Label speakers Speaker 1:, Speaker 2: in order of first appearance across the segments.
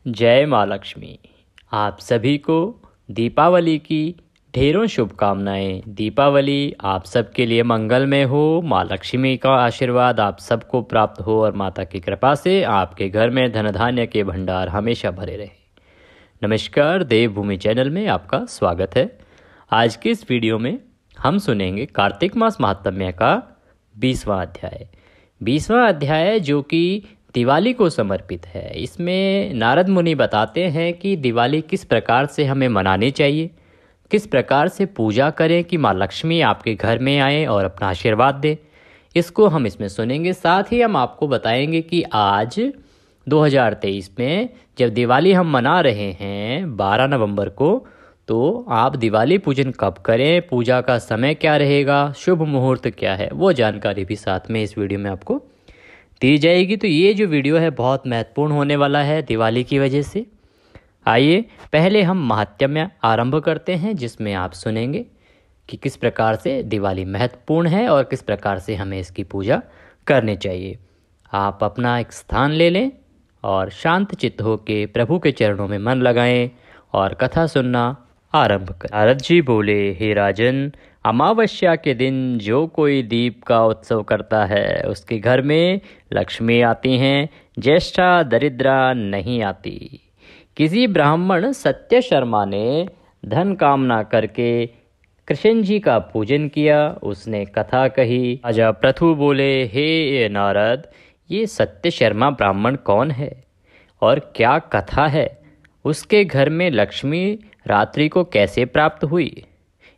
Speaker 1: जय माँ लक्ष्मी। आप सभी को दीपावली की ढेरों शुभकामनाएं। दीपावली आप सबके लिए मंगलमय हो। माँ लक्ष्मी का आशीर्वाद आप सबको प्राप्त हो और माता की कृपा से आपके घर में धन धान्य के भंडार हमेशा भरे रहे। नमस्कार, देवभूमि चैनल में आपका स्वागत है। आज के इस वीडियो में हम सुनेंगे कार्तिक मास महात्म्य का 20वां अध्याय। 20वां अध्याय जो कि दिवाली को समर्पित है। इसमें नारद मुनि बताते हैं कि दिवाली किस प्रकार से हमें मनानी चाहिए, किस प्रकार से पूजा करें कि माँ लक्ष्मी आपके घर में आए और अपना आशीर्वाद दे। इसको हम इसमें सुनेंगे। साथ ही हम आपको बताएंगे कि आज 2023 में जब दिवाली हम मना रहे हैं 12 नवंबर को, तो आप दिवाली पूजन कब करें, पूजा का समय क्या रहेगा, शुभ मुहूर्त क्या है, वो जानकारी भी साथ में इस वीडियो में आपको दी जाएगी। तो ये जो वीडियो है बहुत महत्वपूर्ण होने वाला है दिवाली की वजह से। आइए पहले हम महात्म्य आरंभ करते हैं, जिसमें आप सुनेंगे कि किस प्रकार से दिवाली महत्वपूर्ण है और किस प्रकार से हमें इसकी पूजा करनी चाहिए। आप अपना एक स्थान ले लें और शांत चित्त होकर प्रभु के चरणों में मन लगाएं और कथा सुनना आरंभ करें। नारद जी बोले, हे राजन, अमावस्या के दिन जो कोई दीप का उत्सव करता है उसके घर में लक्ष्मी आती हैं, ज्येष्ठा दरिद्रा नहीं आती। किसी ब्राह्मण सत्य शर्मा ने धन कामना करके कृष्ण जी का पूजन किया। उसने कथा कही। राजा पृथु बोले, हे नारद, ये सत्य शर्मा ब्राह्मण कौन है और क्या कथा है? उसके घर में लक्ष्मी रात्रि को कैसे प्राप्त हुई,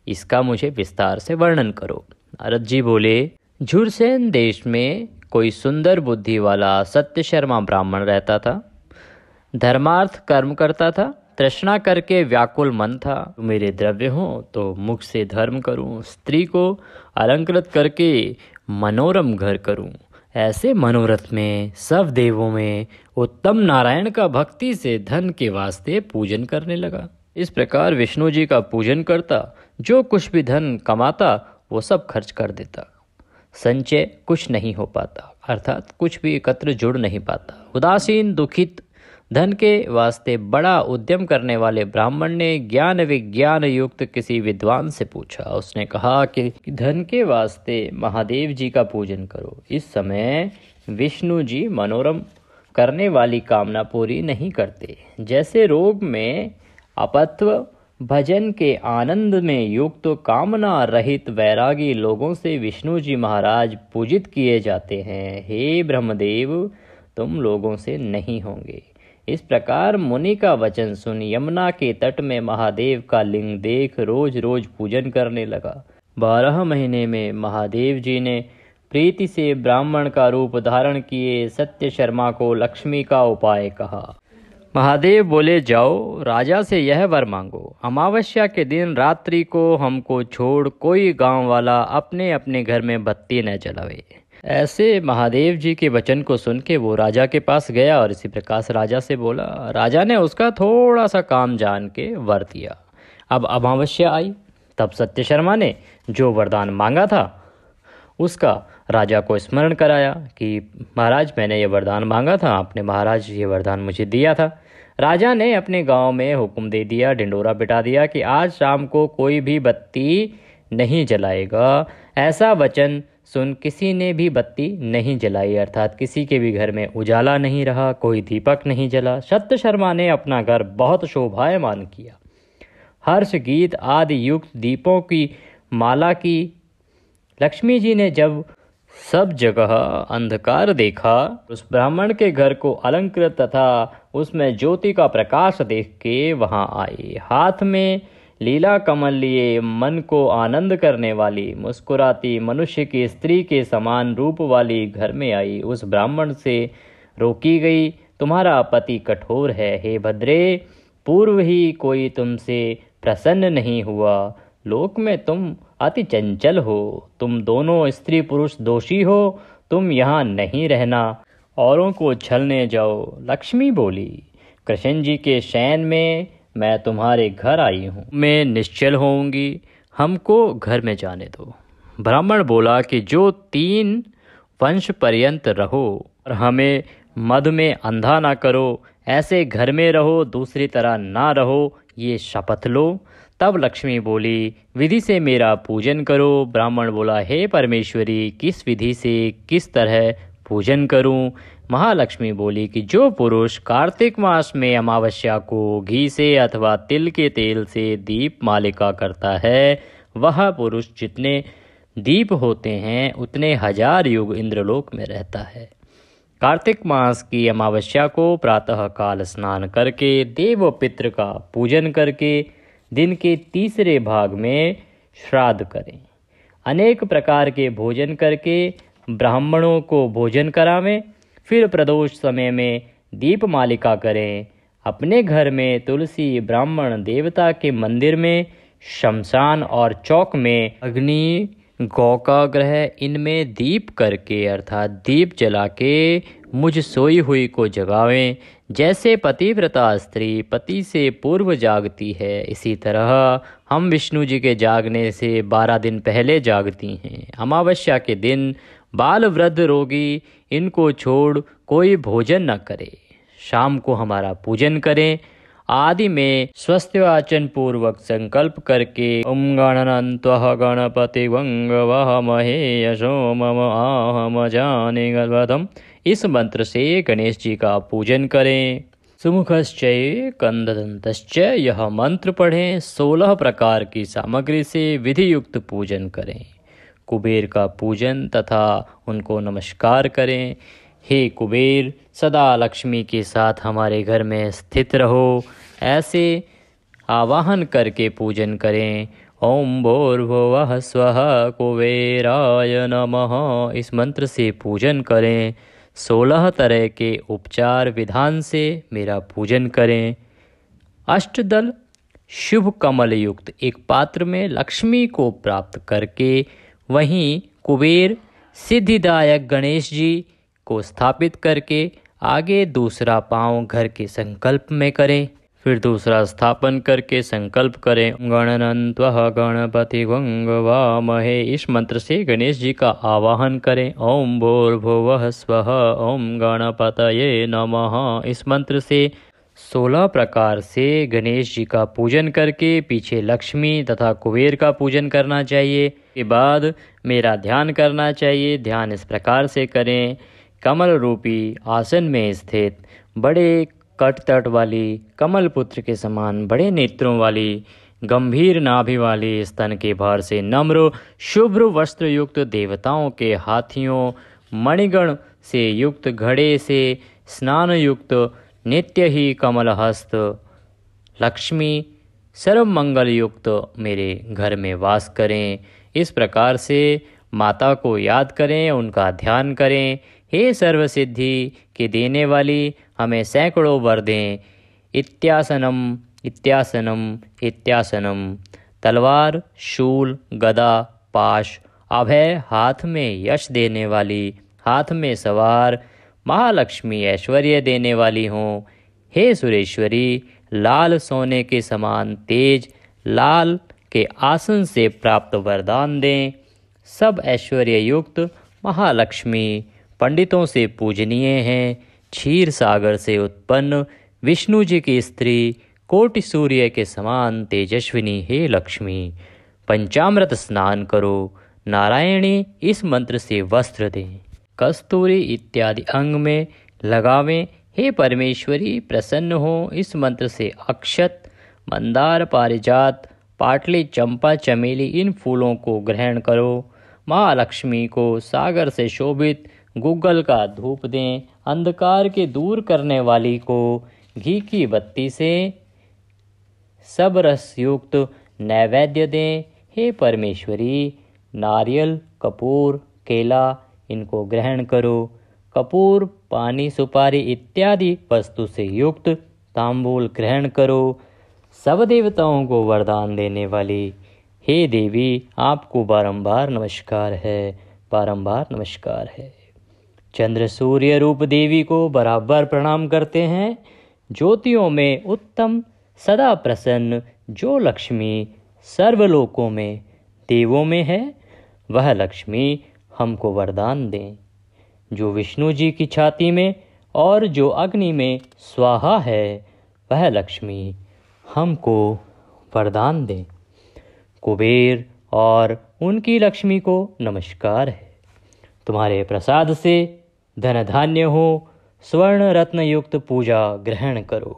Speaker 1: इसका मुझे विस्तार से वर्णन करो। नारद जी बोले, झुरसेन देश में कोई सुंदर बुद्धि वाला सत्य शर्मा ब्राह्मण रहता था। धर्मार्थ कर्म करता था, तृष्णा करके व्याकुल मन था। मेरे द्रव्य हो तो मुख से धर्म करूं, स्त्री को अलंकृत करके मनोरम घर करूं। ऐसे मनोरथ में सब देवों में उत्तम नारायण का भक्ति से धन के वास्ते पूजन करने लगा। इस प्रकार विष्णु जी का पूजन करता, जो कुछ भी धन कमाता वो सब खर्च कर देता। संचय कुछ नहीं हो पाता, अर्थात कुछ भी एकत्र जुड़ नहीं पाता। उदासीन दुखित धन के वास्ते बड़ा उद्यम करने वाले ब्राह्मण ने ज्ञान विज्ञान युक्त किसी विद्वान से पूछा। उसने कहा कि धन के वास्ते महादेव जी का पूजन करो। इस समय विष्णु जी मनोरम करने वाली कामना पूरी नहीं करते। जैसे रोग में अपत्व भजन के आनंद में युक्त कामना रहित वैरागी लोगों से विष्णु जी महाराज पूजित किए जाते हैं। हे ब्रह्मदेव, तुम लोगों से नहीं होंगे। इस प्रकार मुनि का वचन सुन यमुना के तट में महादेव का लिंग देख रोज रोज पूजन करने लगा। 12 महीने में महादेव जी ने प्रीति से ब्राह्मण का रूप धारण किए सत्य शर्मा को लक्ष्मी का उपाय कहा। महादेव बोले, जाओ राजा से यह वर मांगो, अमावस्या के दिन रात्रि को हमको छोड़ कोई गांव वाला अपने अपने घर में बत्ती न जलावे। ऐसे महादेव जी के वचन को सुन के वो राजा के पास गया और इसी प्रकार से राजा से बोला। राजा ने उसका थोड़ा सा काम जान के वर दिया। अब अमावस्या आई, तब सत्य शर्मा ने जो वरदान मांगा था उसका राजा को स्मरण कराया कि महाराज, मैंने ये वरदान मांगा था, आपने महाराज ये वरदान मुझे दिया था। राजा ने अपने गांव में हुक्म दे दिया, ढिंडोरा पिटा दिया कि आज शाम को कोई भी बत्ती नहीं जलाएगा। ऐसा वचन सुन किसी ने भी बत्ती नहीं जलाई, अर्थात किसी के भी घर में उजाला नहीं रहा, कोई दीपक नहीं जला। सत्य शर्मा ने अपना घर बहुत शोभायमान किया। हर्ष गीत आदि युक्त दीपों की माला की। लक्ष्मी जी ने जब सब जगह अंधकार देखा, उस ब्राह्मण के घर को अलंकृत तथा उसमें ज्योति का प्रकाश देख के वहां आई। हाथ में लीला कमल लिए मन को आनंद करने वाली मुस्कुराती मनुष्य की स्त्री के समान रूप वाली घर में आई। उस ब्राह्मण से रोकी गई, तुम्हारा पति कठोर है। हे भद्रे, पूर्व ही कोई तुमसे प्रसन्न नहीं हुआ। लोक में तुम अति चंचल हो। तुम दोनों स्त्री पुरुष दोषी हो। तुम यहाँ नहीं रहना, औरों को छलने जाओ। लक्ष्मी बोली, कृष्ण जी के शयन में मैं तुम्हारे घर आई हूँ, मैं निश्चल होऊंगी, हमको घर में जाने दो। ब्राह्मण बोला कि जो 3 वंश पर्यंत रहो और हमें मद में अंधा ना करो, ऐसे घर में रहो, दूसरी तरह ना रहो, ये शपथ लो। तब लक्ष्मी बोली, विधि से मेरा पूजन करो। ब्राह्मण बोला, हे परमेश्वरी, किस विधि से, किस तरह पूजन करूं? महालक्ष्मी बोली कि जो पुरुष कार्तिक मास में अमावस्या को घी से अथवा तिल के तेल से दीप मालिका करता है, वह पुरुष जितने दीप होते हैं उतने 1000 युग इंद्रलोक में रहता है। कार्तिक मास की अमावस्या को प्रातः काल स्नान करके देव पितृ का पूजन करके दिन के तीसरे भाग में श्राद्ध करें। अनेक प्रकार के भोजन करके ब्राह्मणों को भोजन करावें। फिर प्रदोष समय में दीप मालिका करें। अपने घर में तुलसी, ब्राह्मण देवता के मंदिर में, शमशान और चौक में अग्नि, गौकाग्रह, इनमें दीप करके अर्थात दीप जला के मुझ सोई हुई को जगावें। जैसे पतिव्रता स्त्री पति से पूर्व जागती है, इसी तरह हम विष्णु जी के जागने से 12 दिन पहले जागती हैं। अमावस्या के दिन बाल, वृद्ध, रोगी, इनको छोड़ कोई भोजन न करे। शाम को हमारा पूजन करें। आदि में स्वस्तिवाचन पूर्वक संकल्प करके ओम गणनन्त्वः गणपति वंगवहमहे यशो मम आहम जाने गलवधम, इस मंत्र से गणेश जी का पूजन करें। सुमुखश्चय कंददंतश्च, यह मंत्र पढ़ें। 16 प्रकार की सामग्री से विधि युक्त पूजन करें। कुबेर का पूजन तथा उनको नमस्कार करें। हे कुबेर, सदा लक्ष्मी के साथ हमारे घर में स्थित रहो, ऐसे आवाहन करके पूजन करें। ओम भूर्भुवः स्वः कुबेराय नमः, इस मंत्र से पूजन करें। 16 तरह के उपचार विधान से मेरा पूजन करें। अष्टदल शुभ कमल युक्त एक पात्र में लक्ष्मी को प्राप्त करके वहीं कुबेर सिद्धिदायक गणेश जी को स्थापित करके आगे दूसरा पांव घर के संकल्प में करें। फिर दूसरा स्थापन करके संकल्प करें। गणनन्त्वः गणपति वंगवामहे, इस मंत्र से गणेश जी का आवाहन करें। ओम भूर्भुवः स्वः ओम गणपतये नमः, इस मंत्र से 16 प्रकार से गणेश जी का पूजन करके पीछे लक्ष्मी तथा कुबेर का पूजन करना चाहिए। के बाद मेरा ध्यान करना चाहिए। ध्यान इस प्रकार से करें। कमल रूपी आसन में स्थित, बड़े कटतट वाली, कमल पुत्र के समान बड़े नेत्रों वाली, गंभीर नाभि वाली, स्तन के भार से नम्र शुभ्र वस्त्र युक्त, देवताओं के हाथियों मणिगण से युक्त, घड़े से स्नान युक्त, नित्य ही कमल हस्त लक्ष्मी सर्व मंगल युक्त मेरे घर में वास करें। इस प्रकार से माता को याद करें, उनका ध्यान करें। हे सर्व सिद्धि के देने वाली, हमें सैकड़ों वर दें। इत्यासनम इत्यासनम इत्यासनम, तलवार, शूल, गदा, पाश, अभय, हाथ में यश देने वाली, हाथ में सवार महालक्ष्मी ऐश्वर्य देने वाली हों। हे सुरेश्वरी, लाल सोने के समान तेज, लाल के आसन से प्राप्त वरदान दें। सब ऐश्वर्य युक्त महालक्ष्मी पंडितों से पूजनीय हैं। क्षीर सागर से उत्पन्न विष्णु जी की स्त्री, कोटि सूर्य के समान तेजस्विनी हे लक्ष्मी, पंचामृत स्नान करो। नारायणी, इस मंत्र से वस्त्र दें। कस्तूरी इत्यादि अंग में लगावें। हे परमेश्वरी, प्रसन्न हो। इस मंत्र से अक्षत, मंदार, पारिजात, पाटली, चंपा, चमेली, इन फूलों को ग्रहण करो। महालक्ष्मी को सागर से शोभित गूगल का धूप दें। अंधकार के दूर करने वाली को घी की बत्ती से सब रस युक्त नैवेद्य दें। हे परमेश्वरी, नारियल, कपूर, केला, इनको ग्रहण करो। कपूर, पानी, सुपारी इत्यादि वस्तु से युक्त तांबूल ग्रहण करो। सब देवताओं को वरदान देने वाली हे देवी, आपको बारंबार नमस्कार है, बारंबार नमस्कार है। चंद्र सूर्य रूप देवी को बराबर प्रणाम करते हैं। ज्योतियों में उत्तम, सदा प्रसन्न, जो लक्ष्मी सर्वलोकों में देवों में है, वह लक्ष्मी हमको वरदान दें। जो विष्णु जी की छाती में और जो अग्नि में स्वाहा है वह लक्ष्मी हमको वरदान दें। कुबेर और उनकी लक्ष्मी को नमस्कार है। तुम्हारे प्रसाद से धन धान्य हो, स्वर्ण रत्न युक्त पूजा ग्रहण करो।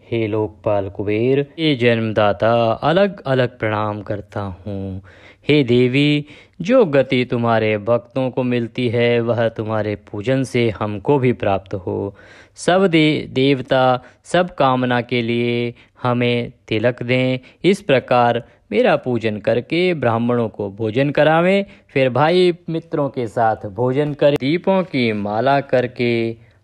Speaker 1: हे लोकपाल कुबेर, हे जन्मदाता, अलग अलग प्रणाम करता हूँ। हे देवी, जो गति तुम्हारे भक्तों को मिलती है वह तुम्हारे पूजन से हमको भी प्राप्त हो। सब देवता सब कामना के लिए हमें तिलक दें। इस प्रकार मेरा पूजन करके ब्राह्मणों को भोजन करावें, फिर भाई मित्रों के साथ भोजन करें। दीपों की माला करके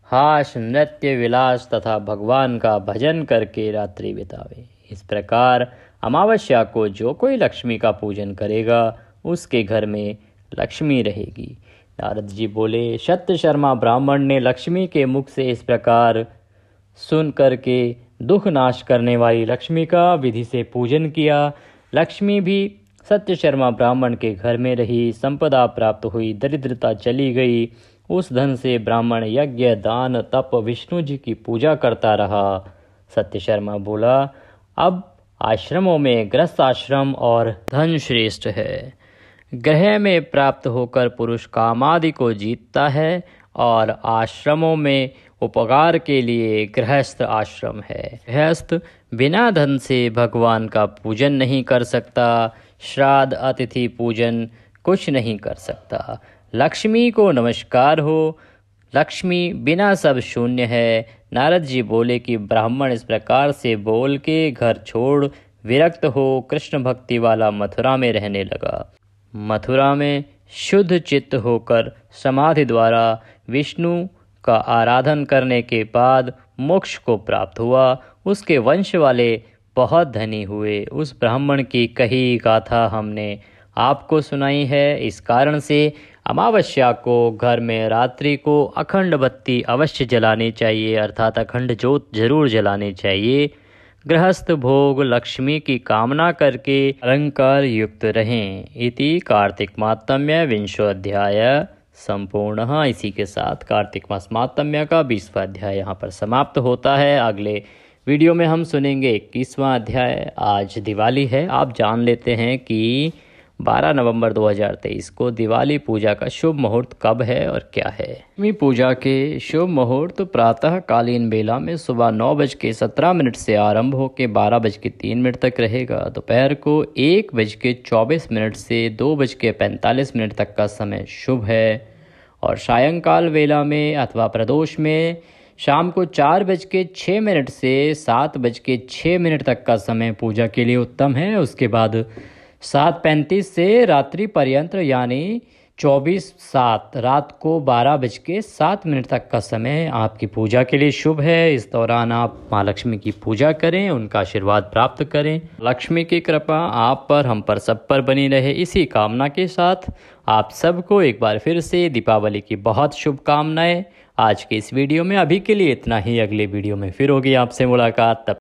Speaker 1: हास नृत्य विलास तथा भगवान का भजन करके रात्रि बितावे। इस प्रकार अमावस्या को जो कोई लक्ष्मी का पूजन करेगा उसके घर में लक्ष्मी रहेगी। नारद जी बोले, सत्य शर्मा ब्राह्मण ने लक्ष्मी के मुख से इस प्रकार सुन करके दुख नाश करने वाली लक्ष्मी का विधि से पूजन किया। लक्ष्मी भी सत्य शर्मा ब्राह्मण के घर में रही, संपदा प्राप्त हुई, दरिद्रता चली गई। उस धन से ब्राह्मण यज्ञ दान तप विष्णु जी की पूजा करता रहा। सत्य शर्मा बोला, अब आश्रमों में गृहस्थ आश्रम और धन श्रेष्ठ है। ग्रह में प्राप्त होकर पुरुष कामादि को जीतता है और आश्रमों में उपकार के लिए गृहस्थ आश्रम है। गृहस्थ बिना धन से भगवान का पूजन नहीं कर सकता, श्राद्ध अतिथि पूजन कुछ नहीं कर सकता। लक्ष्मी को नमस्कार हो। लक्ष्मी बिना सब शून्य है। नारद जी बोले कि ब्राह्मण इस प्रकार से बोल के घर छोड़ विरक्त हो कृष्ण भक्ति वाला मथुरा में रहने लगा। मथुरा में शुद्ध चित्त होकर समाधि द्वारा विष्णु का आराधन करने के बाद मोक्ष को प्राप्त हुआ। उसके वंश वाले बहुत धनी हुए। उस ब्राह्मण की कही गाथा हमने आपको सुनाई है। इस कारण से अमावस्या को घर में रात्रि को अखंड बत्ती अवश्य जलानी चाहिए, अर्थात अखंड ज्योत जरूर जलानी चाहिए। गृहस्थ भोग लक्ष्मी की कामना करके अलंकार युक्त रहें। इति कार्तिक माहात्म्य 20वां अध्याय संपूर्ण। इसी के साथ कार्तिक मास महात्म्य का 20वां अध्याय यहाँ पर समाप्त होता है। अगले वीडियो में हम सुनेंगे 21वां अध्याय। आज दिवाली है, आप जान लेते हैं कि 12 नवंबर 2023 को दिवाली पूजा का शुभ मुहूर्त कब है और क्या है। लक्ष्मी पूजा के शुभ मुहूर्त प्रातः कालीन बेला में सुबह 9:17 से आरंभ होकर 12:03 तक रहेगा। दोपहर को 1:24 से 2:45 तक का समय शुभ है और सायंकाल वेला में अथवा प्रदोष में शाम को 4:06 से 7:06 तक का समय पूजा के लिए उत्तम है। उसके बाद 7:35 से रात्रि पर्यंत यानी 24/7 रात को 12:07 तक का समय आपकी पूजा के लिए शुभ है। इस दौरान आप माँ लक्ष्मी की पूजा करें, उनका आशीर्वाद प्राप्त करें। लक्ष्मी की कृपा आप पर, हम पर, सब पर बनी रहे, इसी कामना के साथ आप सबको एक बार फिर से दीपावली की बहुत शुभकामनाएं। आज के इस वीडियो में अभी के लिए इतना ही। अगले वीडियो में फिर होगी आपसे मुलाकात। तब